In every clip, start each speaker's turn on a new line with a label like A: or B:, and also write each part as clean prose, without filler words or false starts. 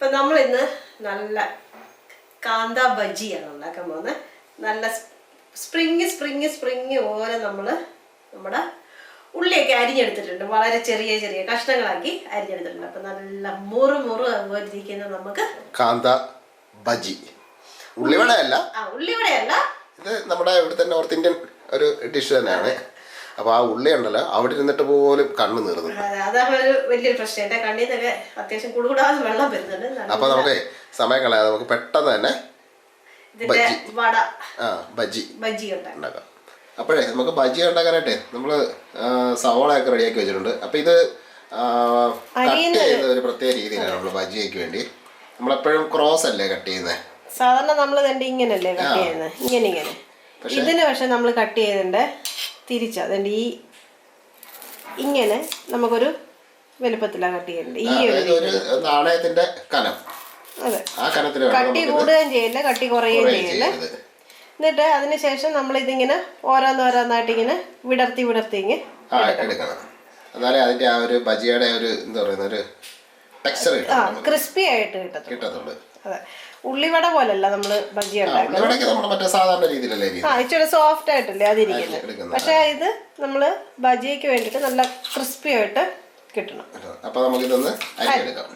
A: അപ്പം നമ്മളിന്ന് നല്ല കാന്ത ബജിയാണ് ഉണ്ടാക്കാൻ പോകുന്നത്. നല്ല സ്പ്രിങ് പോലെ നമ്മൾ നമ്മുടെ ഉള്ളിയൊക്കെ അരിഞ്ഞെടുത്തിട്ടുണ്ട്. വളരെ ചെറിയ ചെറിയ കഷ്ണങ്ങളാക്കി അരിഞ്ഞെടുത്തിട്ടുണ്ട്. അപ്പം നല്ല മുറു അതുപോലെ ഇരിക്കുന്ന നമുക്ക്
B: കാന്ത ബജി. ഉള്ളിവടയല്ല, ഇത് നമ്മുടെ ഇവിടുത്തെ നോർത്ത് ഇന്ത്യൻ ഒരു ഡിഷ് തന്നെയാണ്. അപ്പൊ ആ ഉള്ളി ഉണ്ടല്ലോ അവിടെ ഇരുന്നിട്ട് പോലും കണ്ണ് നീറുന്നു.
A: അതാണ് ഒരു വലിയൊരു പ്രശ്നം. എന്റെ കണ്ണിൽ നിന്നൊക്കെ അത്യാവശ്യം കുടുകൂടാതെ വെള്ളം വരുന്നുണ്ട്.
B: അപ്പൊ നമുക്ക് സമയം കളയാതെ നമുക്ക് പെട്ടെന്ന് തന്നെ
A: ബജി ഉണ്ടാക്കാം.
B: അപ്പോഴേ നമുക്ക് ബജി ഉണ്ടാക്കാനായിട്ട് നമ്മള് സവാളയൊക്കെ റെഡിയാക്കി വെച്ചിട്ടുണ്ട്. അപ്പൊ ഇത് കട്ട് ചെയ്യുന്ന ഒരു പ്രത്യേക രീതിയിലാണ് നമ്മൾ ബജിക്ക് വേണ്ടി. നമ്മളെപ്പോഴും ക്രോസ് അല്ലേ കട്ട് ചെയ്യുന്നത്?
A: സാധാരണ നമ്മൾ തന്നെ ഇങ്ങനല്ലേ കട്ട് ചെയ്യുന്നത്, ഇങ്ങനെ. ഇതിന് പക്ഷെ നമ്മൾ കട്ട് ചെയ്തിട്ടുണ്ട് തിരിച്ച. അതുകൊണ്ട് ഈ ഇങ്ങനെ നമുക്കൊരു വലുപ്പത്തിലാണ് കട്ട് ചെയ്യേണ്ടത്. ഈ
B: ഒരു നാണയത്തിന്റെ കനം.
A: അതെ, കട്ടി കൂടുകയും ചെയ്യില്ല, കട്ടി കുറയുകയും ചെയ്യില്ല. എന്നിട്ട് അതിനുശേഷം നമ്മൾ ഇതിങ്ങനെ ഓരോന്നോരോന്നായിട്ട് ഇങ്ങനെ വിടർത്തി ഇങ്ങനെ
B: എടുക്കണം. എന്നാലേ അതിന്റെ ആ ഒരു ബജിയുടെ ഒരു എന്താ പറയുന്ന ഒരു ടെക്സ്ചർ
A: ക്രിസ്പി ആയിട്ട് കിട്ടത്തുള്ളൂ. അതെ, ഉള്ളിവട പോലല്ല നമ്മള് ബജി ഉണ്ടാക്കുന്നത്.
B: സാധാരണ രീതിയിലല്ലേ
A: ഇച്ചിരി സോഫ്റ്റ് ആയിട്ടല്ലേ അതിരിക്കുന്നത്. പക്ഷെ ഇത് നമ്മള് ബജിക്ക് വേണ്ടിട്ട് നല്ല ക്രിസ്പി ആയിട്ട് കിട്ടണം.
B: അപ്പൊ നമുക്കിതൊന്ന് അരിഞ്ഞെടുക്കാം.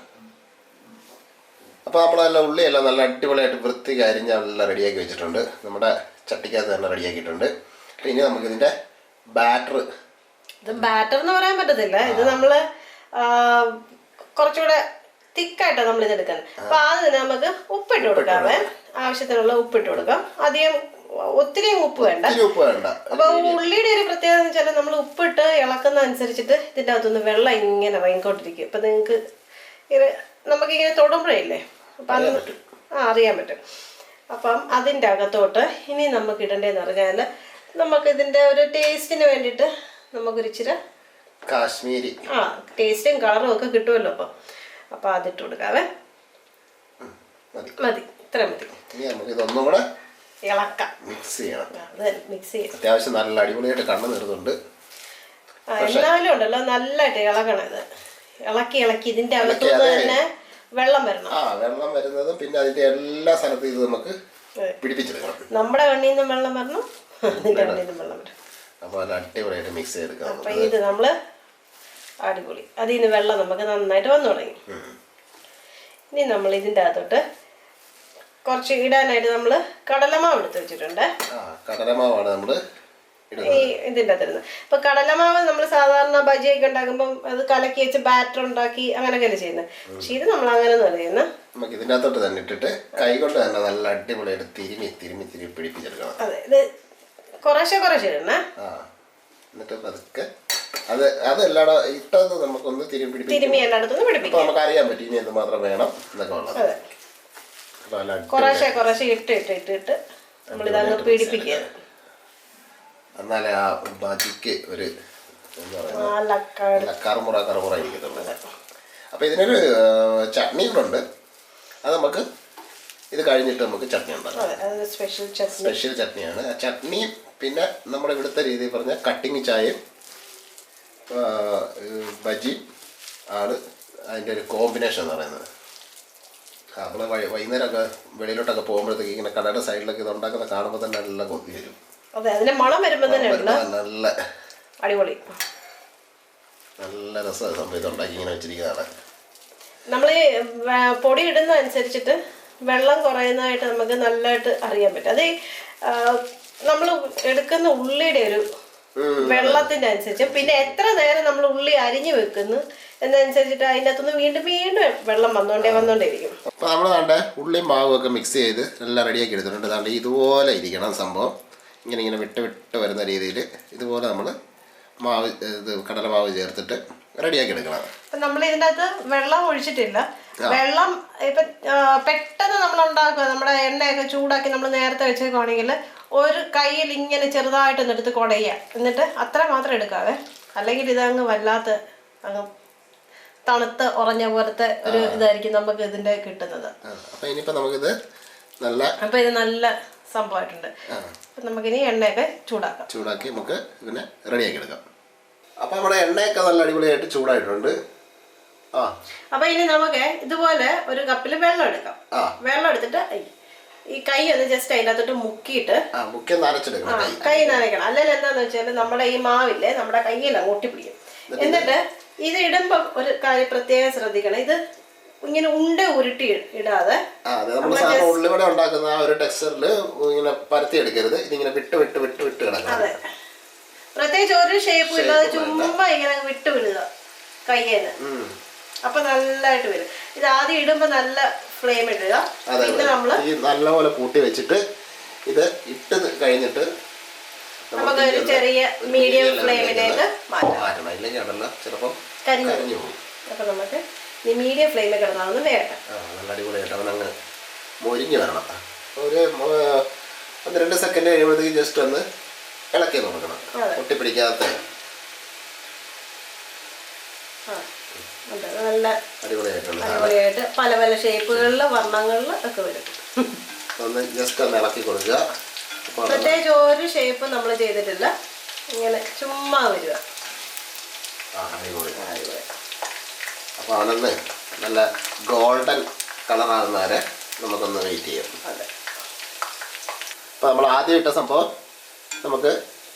B: അപ്പൊ നമ്മളെല്ലാം ഉള്ളിയെല്ലാം നല്ല അടിപൊളിയായിട്ട് വൃത്തിക്ക് അരിഞ്ഞ് നല്ല റെഡിയാക്കി വെച്ചിട്ടുണ്ട്. നമ്മുടെ ചട്ടിക്കകത്ത് തന്നെ റെഡിയാക്കിയിട്ടുണ്ട്. ഇനി നമുക്കിതിന്റെ ബാറ്റർ.
A: ഇത് ബാറ്റർ എന്ന് പറയാൻ പറ്റത്തില്ല. ഇത് നമ്മള് കുറച്ചുകൂടെ തിക്കായിട്ടാണ് നമ്മൾ ഇത് എടുക്കുന്നത്. അപ്പൊ ആദ്യം നമുക്ക് ഉപ്പിട്ട് കൊടുക്കാവേ. ആവശ്യത്തിനുള്ള ഉപ്പിട്ട് കൊടുക്കാം. അധികം ഒത്തിരി ഉപ്പ് വേണ്ട. അപ്പൊ ഉള്ളിയുടെ ഒരു പ്രത്യേകത എന്ന് വെച്ചാൽ നമ്മൾ ഉപ്പിട്ട് ഇളക്കുന്ന അനുസരിച്ചിട്ട് ഇതിൻ്റെ അകത്തുനിന്ന് വെള്ളം ഇങ്ങനെ ഇറങ്ങിക്കൊണ്ടിരിക്കും. അപ്പൊ നിങ്ങൾക്ക് നമുക്കിങ്ങനെ തൊടുമ്പോഴേ അപ്പം അറിയാൻ പറ്റും. അപ്പം അതിൻ്റെ അകത്തോട്ട് ഇനി നമുക്ക് ഇടേണ്ടതെന്ന് പറഞ്ഞാൽ നമുക്ക് ഇതിൻ്റെ ഒരു ടേസ്റ്റിന് വേണ്ടിയിട്ട് നമുക്കൊരു ഇച്ചിരി
B: കാശ്മീരി
A: ടേസ്റ്റും കളറും ഒക്കെ കിട്ടുമല്ലോ. അപ്പം അതിട്ട് കൊടുക്കാവേ. മതി, ഇത്ര മതി.
B: ഇതൊന്നും കൂടെ
A: ഇളക്കാം,
B: മിക്സ് ചെയ്യണം.
A: മിക്സ് ചെയ്യാം.
B: അത്യാവശ്യം നല്ല അടിപൊളിയായിട്ട് കണ്ണ് നിറുന്നുണ്ട്.
A: എന്നാലും ഉണ്ടല്ലോ നല്ലതായിട്ട് ഇളകണം. ഇത് ഇളക്കി ഇതിന്റെ അകത്തുനിന്ന് തന്നെ വെള്ളം വരണം.
B: വെള്ളം വരുന്നതും പിന്നെ അതിന്റെ എല്ലാ സ്ഥലത്തും ഇത് നമുക്ക് പിടിപ്പിച്ചെടുക്കണം.
A: നമ്മുടെ കണ്ണിൽ നിന്നും വെള്ളം വരണം, അതിന്റെ കണ്ണിൽ നിന്നും വെള്ളം വരണം.
B: അപ്പൊ അത് അടിപൊളിയായിട്ട് മിക്സ് ചെയ്തെടുക്കാം.
A: അപ്പൊ ഇത് നമ്മള് അടിപൊളി. അതിൽ നിന്ന് വെള്ളം നമുക്ക് നന്നായിട്ട് വന്നു തുടങ്ങി. ഇനി നമ്മൾ ഇതിന്റെ അകത്തോട്ട് കുറച്ച് ഇടാനായിട്ട് നമ്മള് കടലമാവ് എടുത്ത് വെച്ചിട്ടുണ്ട്.
B: കടലമാവാണ് നമ്മള്
A: ഈ ഇതിൻ്റെ അകത്തിരുന്ന്. ഇപ്പൊ കടലമാവ് നമ്മൾ സാധാരണ ബജിയൊക്കെ ഉണ്ടാക്കുമ്പോൾ അത് കലക്കി വെച്ച് ബാറ്റർ ഉണ്ടാക്കി അങ്ങനെയൊക്കെയല്ലേ ചെയ്യുന്നത്. പക്ഷെ ഇത് നമ്മൾ അങ്ങനെ ചെയ്യുന്നത്
B: നമുക്ക് ഇതിൻ്റെ അകത്തോട്ട് തന്നെ ഇട്ടിട്ട് കൈ കൊണ്ട് തന്നെ നല്ല അടിപൊളിയായിട്ട് തിരുമി പിടിപ്പിച്ചെടുക്കണം.
A: അതെ, ഇത് കുറേശ്ശെ ഇടണേ.
B: എന്നിട്ട് പതുക്കെ അത് എല്ലായിടം ഇട്ടത് നമുക്കൊന്ന്
A: തിരുമി എല്ലായിടത്തുനിന്ന് പിടിപ്പിക്കാം.
B: നമുക്ക് അറിയാൻ പറ്റും ഇനി എന്ത് മാത്രം വേണം എന്നൊക്കെ ഉള്ളത്.
A: കുറേശ്ശെ ഇട്ടിട്ട് നമ്മളിതങ്ങ് പിടിപ്പിക്കുക.
B: എന്നാലേ ആ ബജിക്ക് ഒരു എന്താ പറയുക കറുമുറ ഇരിക്കത്തുള്ളൂ. അപ്പോൾ ഇതിനൊരു ചട്നി കൂടെ ഉണ്ട്. അത് നമുക്ക് ഇത് കഴിഞ്ഞിട്ട് നമുക്ക് ചട്നി ഉണ്ടാക്കാം. സ്പെഷ്യൽ ചട്നിയാണ്. ആ ചട്നി പിന്നെ നമ്മുടെ ഇവിടുത്തെ രീതിയിൽ പറഞ്ഞ കട്ടിങ് ചായയും ബജി ആണ് അതിൻ്റെ ഒരു കോമ്പിനേഷൻ എന്ന് പറയുന്നത്. നമ്മൾ വൈകുന്നേരമൊക്കെ വെളിയിലോട്ടൊക്കെ പോകുമ്പോഴത്തേക്ക് ഇങ്ങനെ കടയുടെ സൈഡിലൊക്കെ ഇത് ഉണ്ടാക്കുന്ന കാണുമ്പോൾ തന്നെ നല്ല കൊതി വരും.
A: അതെ, അതിന്റെ മണം വരുമ്പോൾ തന്നെ
B: നല്ല
A: അടിപൊളി,
B: നല്ല രസമാണ് സംഭവം. ഇത് ഉണ്ടാക്കി ഇങ്ങനെ വെച്ചിരിക്കുന്നതാണ്.
A: നമ്മൾ പൊടി ഇടുന്ന അനുസരിച്ചിട്ട് വെള്ളം കുറയുന്നതായിട്ട് നമുക്ക് നല്ലതായിട്ട് അറിയാൻ പറ്റും. അത് നമ്മൾ എടുക്കുന്ന ഉള്ളിയുടെ ഒരു വെള്ളത്തിന്റെ അനുസരിച്ച് പിന്നെ എത്ര നേരം നമ്മൾ ഉള്ളി അരിഞ്ഞു വെക്കുന്നു എന്നനുസരിച്ചിട്ട് അതിൻ്റെ അകത്തുനിന്ന് വീണ്ടും വെള്ളം വന്നോണ്ടേയിരിക്കും.
B: അപ്പൊ നമ്മൾ താണ്ട ഉള്ളിയും മാവും ഒക്കെ മിക്സ് ചെയ്ത് എല്ലാം റെഡിയാക്കി എടുത്തിട്ടുണ്ട്. താണ്ട് ഇതുപോലെ ഇരിക്കണം സംഭവം. ഇങ്ങനെ വിട്ട് വരുന്ന രീതിയിൽ ഇതുപോലെ നമ്മൾ മാവ് കടലമാവ് ചേർത്തിട്ട് റെഡിയാക്കി എടുക്കണം.
A: അപ്പം നമ്മൾ ഇതിൻ്റെ അകത്ത് വെള്ളം ഒഴിച്ചിട്ടില്ല. വെള്ളം ഇപ്പം പെട്ടെന്ന് നമ്മൾ ഉണ്ടാക്കുക, നമ്മുടെ എണ്ണയൊക്കെ ചൂടാക്കി നമ്മൾ നേരത്തെ വെച്ചേക്കുവാണെങ്കിൽ ഒരു കയ്യിൽ ഇങ്ങനെ ചെറുതായിട്ടൊന്ന് എടുത്ത് കുടയുക. എന്നിട്ട് അത്ര മാത്രം എടുക്കാവേ, അല്ലെങ്കിൽ ഇതങ്ങ് വല്ലാത്ത അങ്ങ് തണുത്ത് ഉറഞ്ഞ പോലത്തെ ഒരു ഇതായിരിക്കും നമുക്ക് ഇതിൻ്റെ കിട്ടുന്നത്.
B: അപ്പം ഇത്
A: നല്ല സംഭവമായിട്ടുണ്ട്. അപ്പം നമുക്കിനി എണ്ണയൊക്കെ ചൂടാക്കി
B: നമുക്ക് ഇതിനെ റെഡിയാക്കി എടുക്കാം. അപ്പം നമ്മുടെ എണ്ണയൊക്കെ നല്ല അടിപൊളിയായിട്ട് ചൂടായിട്ടുണ്ട്.
A: അപ്പൊ ഇനി നമുക്ക് ഇതുപോലെ ഒരു കപ്പിൽ വെള്ളം എടുക്കാം. വെള്ളം എടുത്തിട്ട് ഈ കൈ ഒന്ന് ജസ്റ്റ് അതിനകത്തോട്ട് മുക്കിയിട്ട് കൈ നനയ്ക്കണം. അല്ലെങ്കിൽ എന്താന്ന് വെച്ചാൽ നമ്മുടെ ഈ മാവില്ലേ നമ്മുടെ കയ്യിലാണ് ഒട്ടിപ്പിടിക്കും. എന്നിട്ട് ഇത് ഇടുമ്പോ ഒരു കാര്യം പ്രത്യേകം ശ്രദ്ധിക്കണം, ഇത് ഇങ്ങനെ ഉണ്ട ഉരുട്ടി ഇടാതെ
B: ഉള്ളിവിടെ ഉണ്ടാക്കുന്ന ഒരു ടെക്സ്ചറില് ഇങ്ങനെ പരത്തി എടുക്കരുത്. ഇതിങ്ങനെ വിട്ട് വിട്ട് വിട്ട് വിട്ട് കിടക്കണം.
A: അതെ, പ്രത്യേകിച്ച് ഒരു ഷേപ്പും ഇല്ലാതെ ചുമ്മാ ഇങ്ങനെ വിട്ട് വിടുക കയ്യേന്ന്. അപ്പൊ നല്ലതായിട്ട് വരും. ഇത് ആദ്യം ഇടുമ്പോ നല്ല ഫ്ലെയിം ഇടുക. പിന്നെ നമ്മള്
B: നല്ലപോലെ കൂട്ടി വെച്ചിട്ട് ഇത് ഇട്ട് കഴിഞ്ഞിട്ട്
A: നമുക്ക് ഒരു ചെറിയ മീഡിയം ഫ്ലെയിമിലേക്ക്
B: മാറ്റണം. ഇല്ലെങ്കിൽ അതെല്ലാം ചിലപ്പോൾ കരിഞ്ഞു പോകും.
A: അപ്പൊ നമുക്ക് ഈ മീഡിയം ഫ്ലെയിമിൽ കിടന്നാണെന്ന് വേണ്ട.
B: നല്ല അടിപൊളിയായിട്ട് അവനങ്ങ് മൊരിഞ്ഞ് വരണം. ഒരു 1-2 സെക്കൻഡ് കഴിയുമ്പോഴത്തേക്ക് ജസ്റ്റ് ഒന്ന് ഇളക്കി നോക്കണം, ഒട്ടിപ്പിടിക്കാത്ത.
A: നല്ല അടിപൊളിയായിട്ട് പല പല ഷേപ്പുകളിൽ വർണ്ണങ്ങളിൽ ഒക്കെ വരും.
B: ഒന്ന് ജസ്റ്റ് ഒന്ന് ഇളക്കി കൊടുക്കുക.
A: പ്രത്യേകിച്ച് ഒരു ഷേപ്പ് നമ്മൾ ചെയ്തിട്ടില്ല, ഇങ്ങനെ ചുമ്മാ വരിക.
B: അപ്പോൾ അവനൊന്ന് നല്ല ഗോൾഡൻ കളറാകുന്നവരെ നമുക്കൊന്ന് വെയിറ്റ് ചെയ്യാം.
A: അതെ,
B: അപ്പോൾ നമ്മൾ ആദ്യം ഇട്ട സംഭവം നമുക്ക്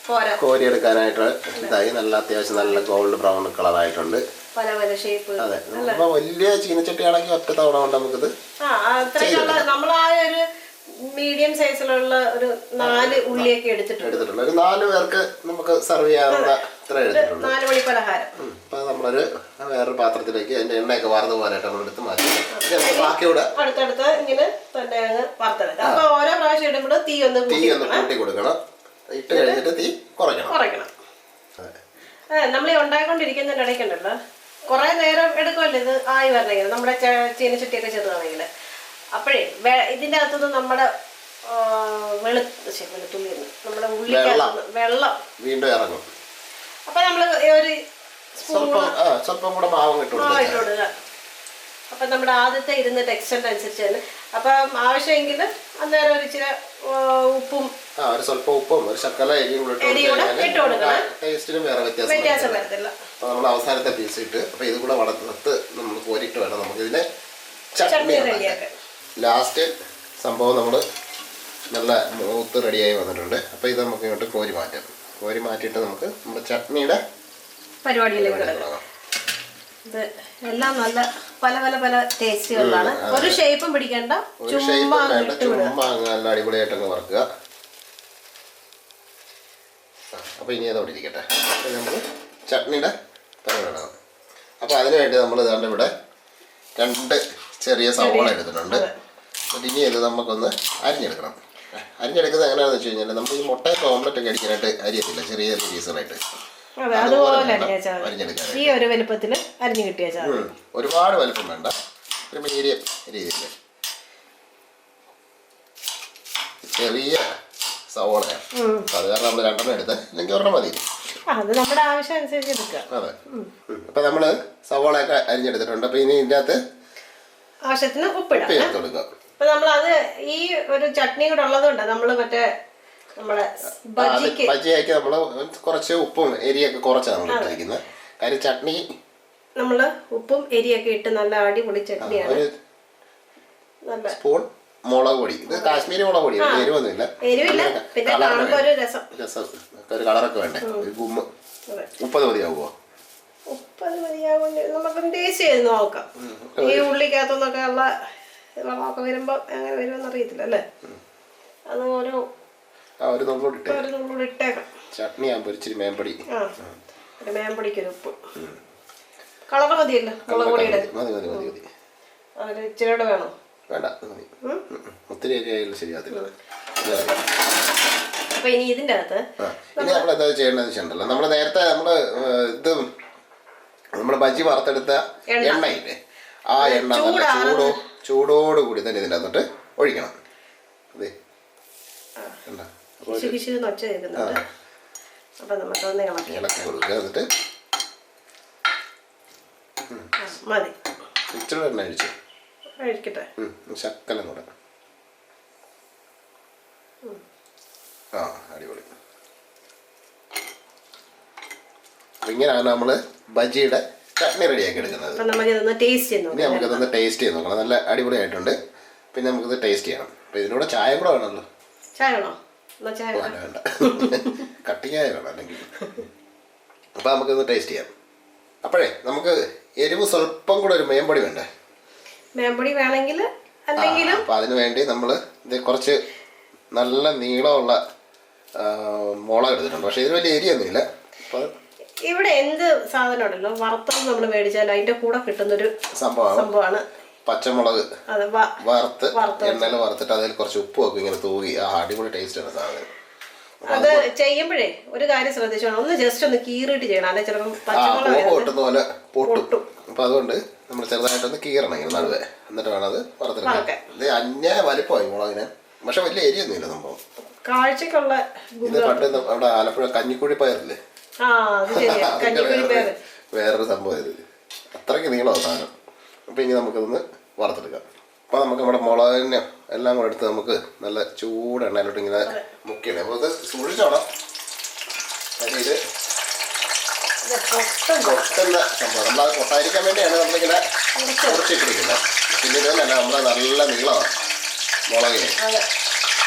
B: കോരിയെടുക്കാനായിട്ട് ഇതായി. നല്ല അത്യാവശ്യം നല്ല ഗോൾഡ് ബ്രൗൺ കളറായിട്ടുണ്ട്.
A: പല പല ഷേപ്പ്.
B: അതെ, അപ്പോൾ വലിയ ചീനച്ചട്ടിയാണെങ്കിൽ ഒറ്റ തവണ കൊണ്ട് നമുക്കിത്
A: നമ്മൾ ആ ഒരു മീഡിയം സൈസിലുള്ള ഒരു 4 ഉള്ളിയൊക്കെ എടുത്തിട്ടുണ്ട്.
B: ഒരു 4 പേർക്ക് നമുക്ക് സെർവ് ചെയ്യാനുള്ള ഇത്ര എടുത്തിട്ടുണ്ട്.
A: 4 മണി പലഹാരം.
B: അപ്പൊ നമ്മളൊരു വേറൊരു പാത്രത്തിലേക്ക് അതിന്റെ എണ്ണയൊക്കെ വാർന്നു പോകാനായിട്ട് നമ്മൾ എടുത്ത് മാറ്റി ബാക്കിയൂടെ
A: അടുത്തടുത്ത് ഇങ്ങനെ തന്നെ അങ്ങ് വറുത്തെടുക്കാം. അപ്പൊ ഓരോ പ്രാവശ്യം ഇടുമ്പോൾ തീ ഒന്ന്
B: കൂട്ടി കൊടുക്കണം. ഇട്ട് കഴിഞ്ഞിട്ട് തീ കുറയ്ക്കണം.
A: അതെ, നമ്മൾ ഈ ഉണ്ടായിക്കൊണ്ടിരിക്കുന്നതിന്റെ ഇടയ്ക്കുണ്ടല്ലോ കുറെ നേരം എടുക്കുമല്ലോ ഇത് ആയി വരണമെങ്കിൽ, നമ്മുടെ ചീനച്ചട്ടിയൊക്കെ ചെറുതാണെങ്കിൽ. അപ്പോഴേ ഇതിൻ്റെ അകത്തുനിന്ന് നമ്മുടെ വെളുത്തുള്ളി നമ്മുടെ ഉള്ളിക്കകത്ത് വെള്ളം
B: വീണ്ടും ഇറങ്ങും.
A: അപ്പൊ നമ്മള് ഒരു
B: സ്വല്പം കൂടെ മാവ് ഇട്ട്
A: കൊടുക്കുക. അപ്പൊ നമ്മുടെ ആദ്യത്തെ ഇരുന്ന ടെക്സ്ചറിന് അനുസരിച്ച് തന്നെ. അപ്പൊ ആവശ്യമെങ്കിൽ അന്നേരം ഒരു ഇച്ചിരി ഉപ്പും
B: സ്വല്പം ഉപ്പും ഒരു ശക്കല എരിയും
A: ഇട്ട് കൊടുക്കണം.
B: ടേസ്റ്റിനും വേറെ
A: വ്യത്യാസം വരത്തില്ല.
B: അപ്പൊ നമ്മൾ അവസാനത്തെ പീസ് ഇട്ട് അപ്പൊ ഇത് കൂടെ വറുത്ത് നമ്മൾ കോരിയിട്ട് വേണം നമുക്ക് ഇതിനെ
A: ചട്നി റെഡിയാക്കാൻ.
B: ലാസ്റ്റ് സംഭവം നമ്മൾ നല്ല മൂത്ത് റെഡിയായി വന്നിട്ടുണ്ട്. അപ്പോൾ ഇത് നമുക്ക് ഇങ്ങോട്ട് കോരി മാറ്റിയിട്ട് നമുക്ക് നമ്മുടെ ചട്നിയുടെ
A: പരിപാടിയിലേക്ക് കിടക്കാം. ഇത് എല്ലാം നല്ല പല പല പല ടേസ്റ്റുകളിലാണ്. ഒരു ഷേപ്പും പിടിക്കേണ്ട, ചുമ്മാ
B: നല്ല അടിപൊളിയായിട്ടൊക്കെ വറുക്കുക. അപ്പോൾ ഇനി അതോടെ ഇരിക്കട്ടെ. നമുക്ക് ചട്നിയുടെ പരിപാടിയാണ്. അപ്പോൾ അതിന് വേണ്ടി നമ്മൾ ഇതാണ്ട് ഇവിടെ 2 ചെറിയ സവോള എടുത്തിട്ടുണ്ട്. എന്നിട്ട് ഇനി ഇത് നമുക്കൊന്ന് അരിഞ്ഞെടുക്കണം. അരിഞ്ഞെടുക്കുന്നത് എങ്ങനെയാണെന്ന് വെച്ച് കഴിഞ്ഞാൽ നമുക്ക് ഈ മുട്ടയൊക്കെ ഓംലെറ്റ് ഒക്കെ അടിക്കാനായിട്ട് അരിയത്തില്ല, ചെറിയ ചെറിയ പീസുകളായിട്ട്.
A: ഈ ഒരു വലുപ്പത്തിൽ അരിഞ്ഞു കിട്ടിയ
B: ഒരുപാട് വലുപ്പം വേണ്ട, ഒരു മീഡിയം രീതിയിൽ ചെറിയ സവോളയാണ്. അത് കാരണം നമ്മൾ 2 എടുത്ത് അല്ലെങ്കിൽ 1 മതി.
A: അത് നമ്മുടെ ആവശ്യം അനുസരിച്ച് എടുക്കാം.
B: അതെ, അപ്പൊ നമ്മള് സവോളയൊക്കെ അരിഞ്ഞെടുത്തിട്ടുണ്ട്. അപ്പൊ ഇനി ഇതിൻ്റെ അകത്ത്
A: ആവശ്യത്തിന് ഉപ്പിടാം. അപ്പൊ നമ്മളത് ഈ ഒരു ചട്നി കൂടെ ഉള്ളതുകൊണ്ട് നമ്മള് മറ്റേ നമ്മുടെ
B: ബജിയാക്കി നമ്മള് കുറച്ച് ഉപ്പും എരിയൊക്കെ കുറച്ചാണ് നമ്മൾ ഇട്ടിരിക്കുന്നത്. കാര്യം ചട്നി
A: നമ്മള് ഉപ്പും എരിയൊക്കെ ഇട്ട് നല്ല അടിപൊളി ചട്നിയാണ്.
B: നല്ല സ്പൂൺ മുളക് പൊടി, ഇത് കാശ്മീരി മുളക് പൊടി, എരിവൊന്നുമില്ല.
A: പിന്നെ കാണുമ്പോ ഒരു രസം,
B: ഒരു കളറൊക്കെ വേണ്ടേ, ഒരു ഗുമ്മ്. 30 മതിയാവുമോ?
A: 30 മതിയാവും. നമുക്ക് ടേസ്റ്റ് ചെയ്ത് നോക്കാം. ഈ ഉള്ളിക്കകത്തുനിന്നൊക്കെ ഉള്ള വെള്ളമൊക്കെ വരുമ്പോ എങ്ങനെ വരുമെന്ന് അറിയത്തില്ല അല്ലേ. അത് ഒരു നുള്ളൂടി ഇട്ടേക്കാം.
B: ചട്നി ആകുമ്പോ ഇച്ചിരി മേമ്പൊടി,
A: ഒരു മേമ്പൊടിക്കൊരു ഉപ്പ്. കളറ് മതിയല്ലോ മുളക് പൊടിയുടെ. അതിന് ഇച്ചിരിയുടെ വേണോ?
B: വേണ്ട, ഒത്തിരി ശരിയാകത്തില്ല.
A: അപ്പൊ ഇനി ഇതിന്റെ അകത്ത്
B: ഇനി നമ്മളെന്താ ചെയ്യേണ്ടതെന്ന് വെച്ചിട്ടുണ്ടല്ലോ, നമ്മള് നേരത്തെ ഇത് നമ്മുടെ ബജി വറുത്തെടുത്ത എണ്ണയില്ലേ, ആ എണ്ണ ചൂടോടുകൂടി തന്നെ ഇതിൻ്റെ അകത്തോട്ട് ഒഴിക്കണം. അതെ, ഇളക്കി കൊടുക്കുക. എന്നിട്ട്
A: മതി,
B: ഇച്ചിരി എണ്ണ
A: ഒഴിക്കട്ടെ,
B: ശക്കലം കൂടെ. അടിപൊളി. ഇങ്ങനെയാണ് നമ്മൾ ബജിയുടെ ചട്നി റെഡിയാക്കി എടുക്കുന്നത്.
A: അപ്പം നമുക്കിതൊന്ന് ടേസ്റ്റ് ചെയ്ത്
B: ഇനി നമുക്കിതൊന്ന് ടേസ്റ്റ് ചെയ്ത് നോക്കണം. നല്ല അടിപൊളിയായിട്ടുണ്ട്. പിന്നെ നമുക്കിത് ടേസ്റ്റ് ചെയ്യണം. അപ്പം ഇതിനൂടെ ചായ കൂടെ വേണമല്ലോ.
A: ചായ വേണോ? ചായ
B: വേണ്ട, കട്ടി ചായ വേണം അല്ലെങ്കിൽ. അപ്പം നമുക്കിത് ടേസ്റ്റ് ചെയ്യാം. അപ്പോഴേ നമുക്ക് എരിവ് സ്വല്പം കൂടെ ഒരു മേമ്പൊടി വേണ്ടേ? മേമ്പൊടി
A: വേണമെങ്കിൽ അല്ലെങ്കിലും.
B: അപ്പം അതിന് വേണ്ടി നമ്മൾ ഇത് കുറച്ച് നല്ല നീളമുള്ള മുളക് എടുത്തിട്ടുണ്ട്. പക്ഷേ ഇതിന് വലിയ എരിയൊന്നുമില്ല. അപ്പം
A: ഇവിടെ എന്ത് സാധനം ഉണ്ടല്ലോ വറുത്തത് നമ്മൾ മേടിച്ചാൽ അതിന്റെ കൂടെ കിട്ടുന്നൊരു സംഭവമാണ് പച്ചമുളക്. വറുത്ത് എണ്ണയിൽ വറുത്തിട്ട് അതിൽ കുറച്ച് ഉപ്പ് വെക്കും, ഇങ്ങനെ തൂകി. അടിപൊളി ടേസ്റ്റ് ആണ് സാധനം. അത് ചെയ്യുമ്പോഴേ ഒരു കാര്യം ശ്രദ്ധിച്ചോ, ഒന്ന് ജസ്റ്റ് ഒന്ന് കീറിയിട്ട് ചെയ്യണം, അല്ലെ ചിലപ്പോൾ പച്ചമുളക് പൊട്ടുന്ന പോലെ പൊട്ടും. അപ്പൊ അതുകൊണ്ട് നമ്മൾ ചെറുതായിട്ടൊന്ന് കീറണം ഇങ്ങനെ നടുവേ, എന്നിട്ട് വേണം അത് വറുത്തെടുക്കാൻ. ഇത് അന്യായ വലിപ്പമായി മുളകിന്, പക്ഷെ വലിയ എരിയൊന്നുമില്ല സംഭവം. കാഴ്ചക്കുള്ള ഇത് പണ്ട് അവിടെ ആലപ്പുഴ കഞ്ഞിക്കുഴി പയറില്ലേ, വേറൊരു സംഭവം ഇത്. അത്രയ്ക്ക് നീളമാണ് സാധനം. അപ്പം ഇനി നമുക്കിതൊന്ന് വറുത്തെടുക്കാം. അപ്പോൾ നമുക്ക് നമ്മുടെ മുളകിനെ എല്ലാം കൂടെ എടുത്ത് നമുക്ക് നല്ല ചൂട് എണ്ണയിലോട്ട് ഇങ്ങനെ മുക്കിയിടണം. അപ്പോൾ ഇത് സൂക്ഷിച്ചോണം, കാര്യം ഇത് പൊട്ടുന്ന സംഭവം. നമ്മളത് പൊട്ടായിരിക്കാൻ വേണ്ടിയാണ് നമ്മളിങ്ങനെ മുറിച്ചിട്ടിരിക്കുന്നത്. പിന്നെ ഇതല്ല നമ്മൾ നല്ല നീളമാണ് മുളകിന്.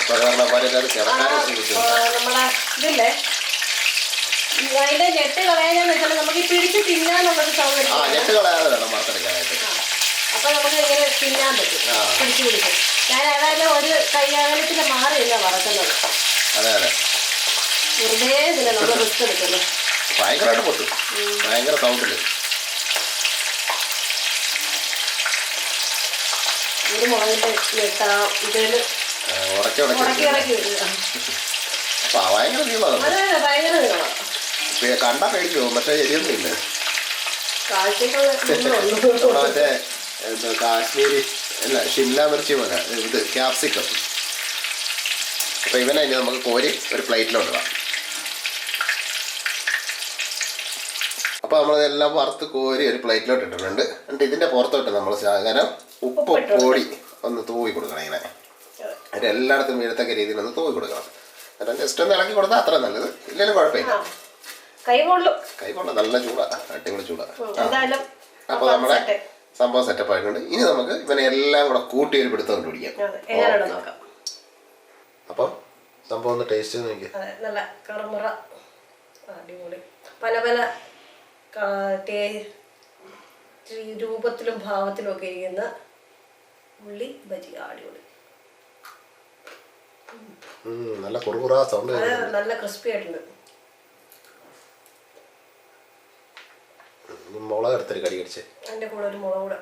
A: അപ്പോൾ കാരണം പലരും കിടക്കാനും ശ്രമിക്കുന്നു. അതിന്റെ ഞെട്ട് കളയാന്ന് വെച്ചാൽ നമുക്ക് പിടിച്ച് തിന്നാനുള്ളത് സൗകര്യം. ഞെട്ട് കളയാതെ വേണം വറുത്തെടുക്കാനായിട്ട്. അപ്പൊ നമുക്ക് ഇങ്ങനെ തിന്നാൻ പറ്റും, പിടിച്ചു പിടിക്കും. ഞാൻ ഏതായാലും ഒരു കൈകാലത്തിന് മാറിയില്ല വറക്കുന്നത്. അതെ അതെ, വെറുതെ ഇതില്ല നമ്മൾ റിസ്ക് എടുക്കുന്നു. ഭയങ്കരമായിട്ട് പൊട്ടും, ഭയങ്കര സൗണ്ടില്. ഒരു മുളകിന്റെ ഞെട്ടാ ഇതില് ഉടക്കി ഉടക്കി വരിക. ഭയങ്കര നീളമാണ്. അതെ അതെ, ഭയങ്കര നീളമാണ്. കണ്ടാ പേടിക്കോ, മറ്റേ എരിയൊന്നുമില്ല. മറ്റേ കാശ്മീരി അല്ല ഷിംല മിർച്ചി പോലെ ഇത് ക്യാപ്സിക്കം. അപ്പൊ ഇവനെ ഇനി നമുക്ക് കോരി ഒരു പ്ലേറ്റിലോട്ട് ഇടാം. അപ്പൊ നമ്മളതെല്ലാം വറുത്ത് കോരി ഒരു പ്ലേറ്റിലോട്ട് ഇട്ടിട്ടുണ്ട്. എന്നിട്ട് ഇതിന്റെ പുറത്തോട്ട് നമ്മൾ ശകലം ഉപ്പ് പൊടി ഒന്ന് തൂവി കൊടുക്കണം. ഇങ്ങനെ അതിന്റെ എല്ലായിടത്തും വീഴത്തക്ക രീതിയിൽ ഒന്ന് തൂവി കൊടുക്കണം. എന്നിട്ട് ജസ്റ്റ് ഒന്ന് ഇളക്കി കൊടുത്താൽ അത്ര നല്ലത്. ഇല്ലെങ്കിലും കുഴപ്പമില്ല, കൈകൊള്ള നല്ല ചൂടാ, അടിപൊളി ചൂടാ. അപ്പൊ നമ്മുടെ സംഭവം സെറ്റപ്പ് ആയിട്ടുണ്ട്. ഇനി നമുക്ക് ഇവനെ എല്ലാം കൂടെ കൂട്ടി ഒരു പിടുത്തം കണ്ടുപിടിക്കാം. അപ്പം സംഭവം ഒന്ന് ടേസ്റ്റ് നോക്കി. നല്ല കറുമുറ അടിപൊളി, പല പല രൂപത്തിലും ഭാവത്തിലും ഒക്കെ ഇരിക്കുന്ന ഉള്ളി ബജി അടിപൊളി. നല്ല കുറുകുറാ സൗണ്ട്, നല്ല ക്രിസ്പി ആയിട്ടുണ്ട്. മുളക് എടുത്തൊരു കടി കടിച്ച് അതിന്റെ കൂടെ ഒരു മുളക് കൂടെ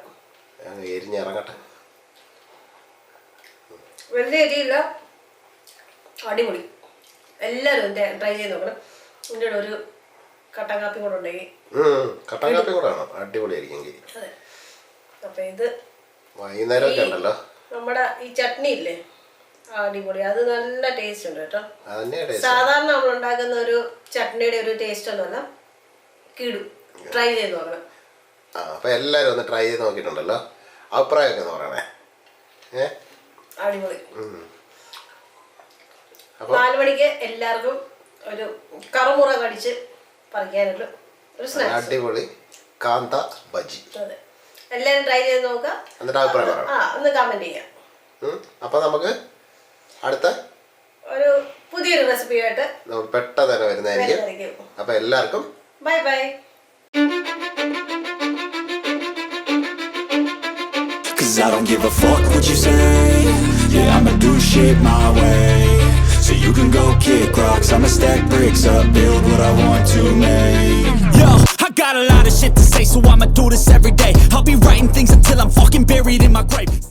A: എരിഞ്ഞിറങ്ങട്ടെ. വലിയ എരിയില്ല, അടിപൊളി. എല്ലാവരും ട്രൈ ചെയ്ത് നോക്കണം. ഇതിൻ്റെ കൂടെ ഒരു കട്ടൻ കാപ്പി കൂടെ ഉണ്ടെങ്കിൽ, കട്ടൻ കാപ്പി കൂടെ ആണോ അടിപൊളിയായിരിക്കും. അതെ. അപ്പൊ ഇത് വൈകുന്നേരം ഉണ്ടല്ലോ നമ്മുടെ ഈ ചട്നി ഇല്ലേ, അടിപൊളി. അത് നല്ല ടേസ്റ്റ് ഉണ്ട് കേട്ടോ. സാധാരണ നമ്മൾ ഉണ്ടാക്കുന്ന ഒരു ചട്നിയുടെ ഒരു ടേസ്റ്റ് ഒന്നുമല്ല, കിടും. ട്രൈ ചെയ്ത് നോക്കണം. അപ്പൊ എല്ലാരും ഒന്ന് ട്രൈ ചെയ്ത് നോക്കിയിട്ടുണ്ടല്ലോ, അഭിപ്രായമൊക്കെ ഒന്ന് പറയണേ. അടിപൊളി. 4 മണിക്ക് എല്ലാവർക്കും ഒരു കറുമുറ കടിച്ച് പറിക്കാനുള്ള ഒരു സ്നാക്സ്. അടിപൊളി കാന്ത ബജി. അതെ, എല്ലാരും ട്രൈ ചെയ്ത് നോക്കുക, എന്നിട്ട് അഭിപ്രായം പറയാം, ഒന്ന് കമന്റ് ചെയ്യാം. അപ്പൊ നമുക്ക് അടുത്ത ഒരു പുതിയൊരു റെസിപ്പിയായിട്ട് പെട്ടെന്ന് തന്നെ വരുന്നതായിരിക്കും. അപ്പൊ എല്ലാവർക്കും bye bye. Cause I don't give a fuck what you say. Yeah, I'ma do shit my way. So you can go kick rocks, I'ma stack bricks up, build what I want to make. Yo, I got a lot of shit to say, so I'ma do this every day. I'll be writing things until I'm fucking buried in my grave.